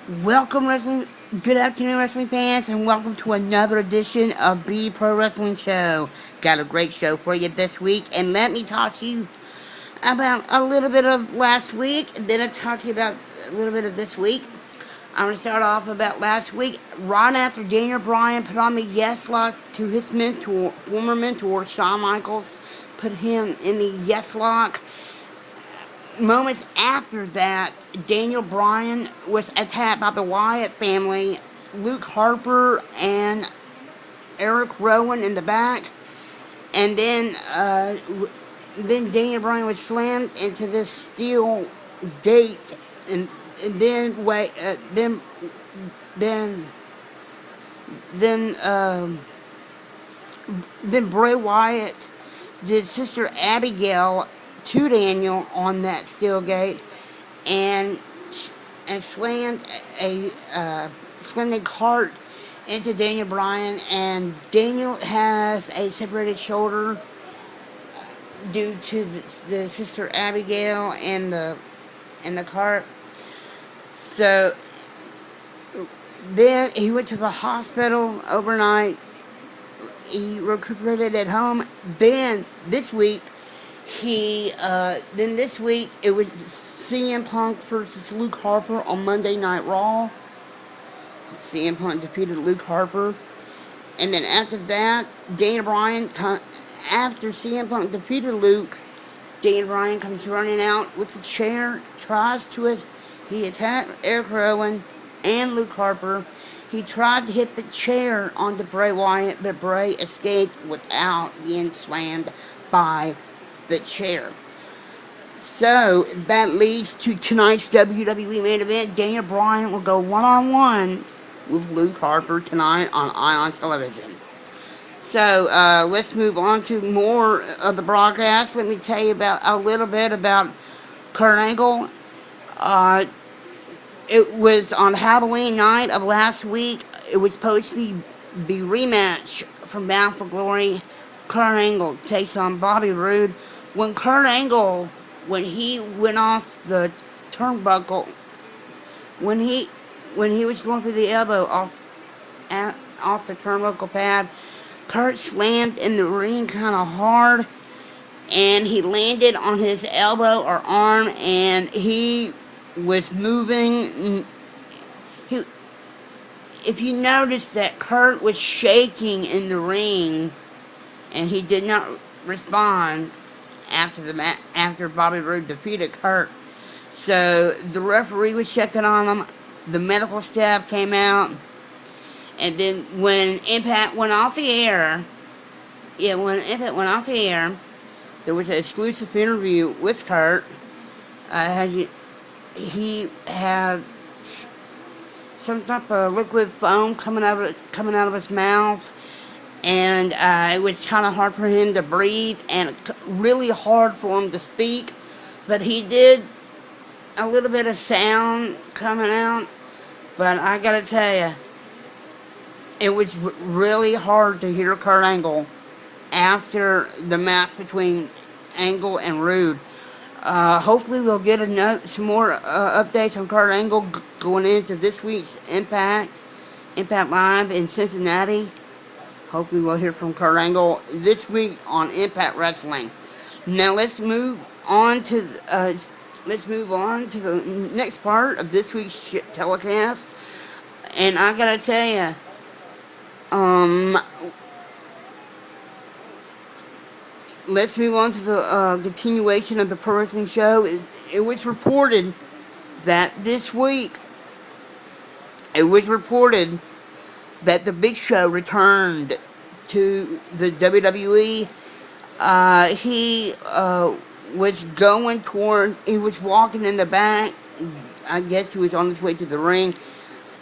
Welcome, good afternoon, wrestling fans, and welcome to another edition of the Pro Wrestling Show. Got a great show for you this week, and let me talk to you about a little bit of last week, and then I'll talk to you about a little bit of this week. I'm going to start off about last week. Right after Daniel Bryan put on the yes lock to his former mentor, Shawn Michaels, put him in the yes lock. Moments after that, Daniel Bryan was attacked by the Wyatt family, Luke Harper and Eric Rowan in the back, and then Daniel Bryan was slammed into this steel gate, and then then then Bray Wyatt did Sister Abigail to Daniel on that steel gate, and slammed a cart into Daniel Bryan, and Daniel has a separated shoulder due to the Sister Abigail and the cart. So then he went to the hospital overnight. He recuperated at home. Then this week it was CM Punk versus Luke Harper on Monday Night Raw. CM Punk defeated Luke Harper. And then after that, after CM Punk defeated Luke, Daniel Bryan comes running out with the chair, he attacked Eric Rowan and Luke Harper. He tried to hit the chair onto Bray Wyatt, but Bray escaped without being slammed by the chair. So that leads to tonight's WWE main event. Daniel Bryan will go one-on-one with Luke Harper tonight on Ion Television. So let's move on to more of the broadcast. Let me tell you about a little bit about Kurt Angle. It was on Halloween night of last week. It was supposed to be the rematch from Bound for Glory. Kurt Angle takes on Bobby Roode. When he went off the turnbuckle, when he was going for the elbow off the turnbuckle pad, Kurt slammed in the ring kind of hard, and he landed on his elbow or arm, and he was moving. If you notice that Kurt was shaking in the ring, and he did not respond after Bobby Roode defeated Kurt. So the referee was checking on him. The medical staff came out, and then when Impact went off the air, there was an exclusive interview with Kurt. He had some type of liquid foam coming out of his mouth, and it was kind of hard for him to breathe and really hard for him to speak. But he did a little bit of sound coming out. But I gotta tell you, it was really hard to hear Kurt Angle after the match between Angle and Roode. Hopefully we'll get some more updates on Kurt Angle going into this week's Impact Live in Cincinnati. Hopefully we'll hear from Kurt Angle this week on Impact Wrestling. Now let's move on to the next part of this week's telecast. And I gotta tell you, let's move on to the continuation of the Pro Wrestling Show. It was reported that this week, that the Big Show returned to the WWE. He was walking in the back. I guess he was on his way to the ring.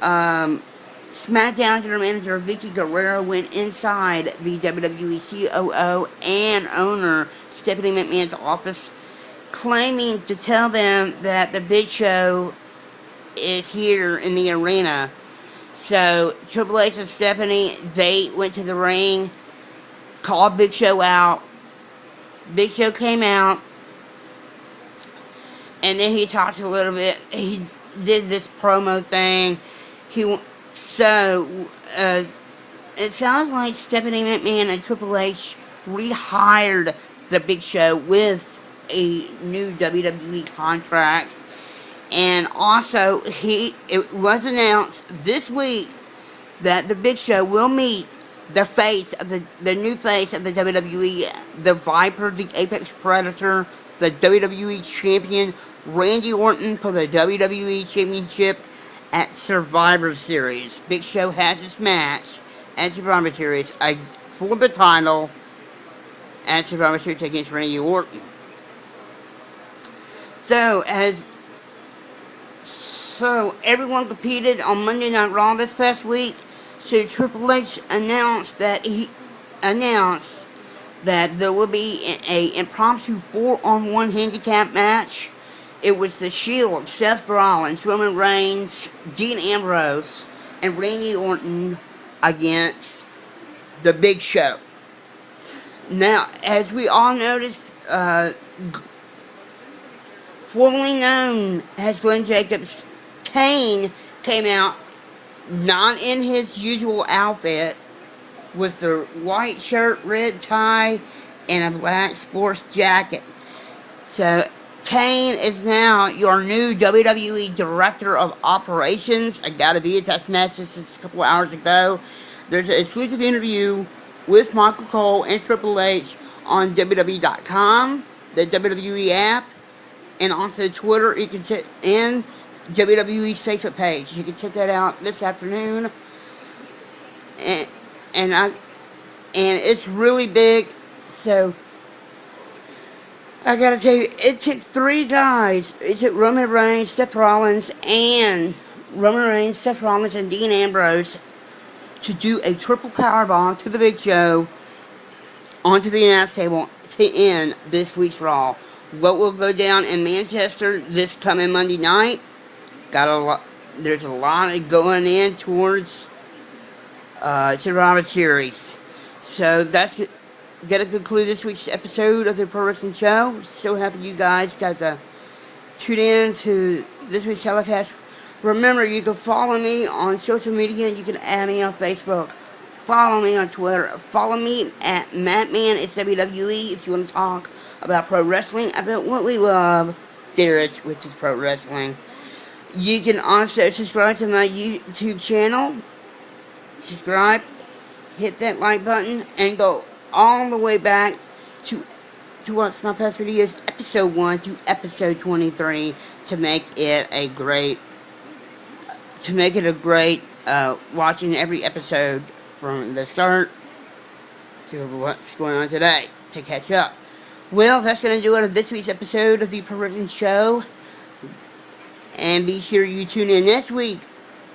SmackDown General Manager Vicky Guerrero went inside the WWE COO and owner Stephanie McMahon's office, claiming to tell them that the Big Show is here in the arena. So Triple H and Stephanie, they went to the ring, called Big Show out. Big Show came out, and then he talked a little bit. did this promo thing. So it sounds like Stephanie McMahon and Triple H rehired the Big Show with a new WWE contract. And also, it was announced this week that the Big Show will meet the face of the new face of the WWE, the Viper, the Apex Predator, the WWE Champion, Randy Orton, for the WWE Championship at Survivor Series. Big Show has this match at Survivor Series for the title at Survivor Series against Randy Orton. So everyone competed on Monday Night Raw this past week. So Triple H announced that there will be a impromptu 4-on-1 handicap match. It was The Shield, Seth Rollins, Roman Reigns, Dean Ambrose, and Randy Orton against the Big Show. Now, as we all noticed, formerly known as Glenn Jacobs, Kane came out not in his usual outfit, with the white shirt, red tie, and a black sports jacket. So, Kane is now your new WWE Director of Operations. I got a via text message just a couple hours ago. There's an exclusive interview with Michael Cole and Triple H on WWE.com, the WWE app, and also Twitter. You can check and WWE's Facebook page. You can check that out this afternoon. And it's really big. So I gotta tell you, it took 3 guys. It took Roman Reigns, Seth Rollins, and Dean Ambrose to do a triple powerbomb to the Big Show onto the announce table to end this week's Raw. What will go down in Manchester this coming Monday night? There's a lot going in towards Survivor Series. So that's going to conclude this week's episode of the Pro Wrestling Show. So happy you guys got to tune in to this week's telecast. Remember, you can follow me on social media. You can add me on Facebook. Follow me on Twitter. Follow me at MattManSWWE if you want to talk about pro wrestling, about what we love dearest, which is pro wrestling. You can also subscribe to my YouTube channel. Subscribe, hit that like button, and go all the way back to watch my past videos, episode 1 to episode 23, to make it a great watching every episode from the start to what's going on today to catch up. Well, that's going to do it of this week's episode of the Pro Wrestling Show. And be sure you tune in next week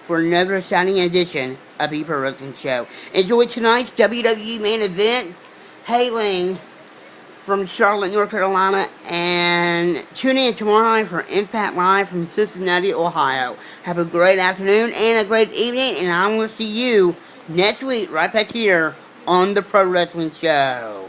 for another exciting edition of the Pro Wrestling Show. Enjoy tonight's WWE main event, hailing from Charlotte, North Carolina, and tune in tomorrow night for Impact Live from Cincinnati, Ohio. Have a great afternoon and a great evening, and I will see you next week right back here on the Pro Wrestling Show.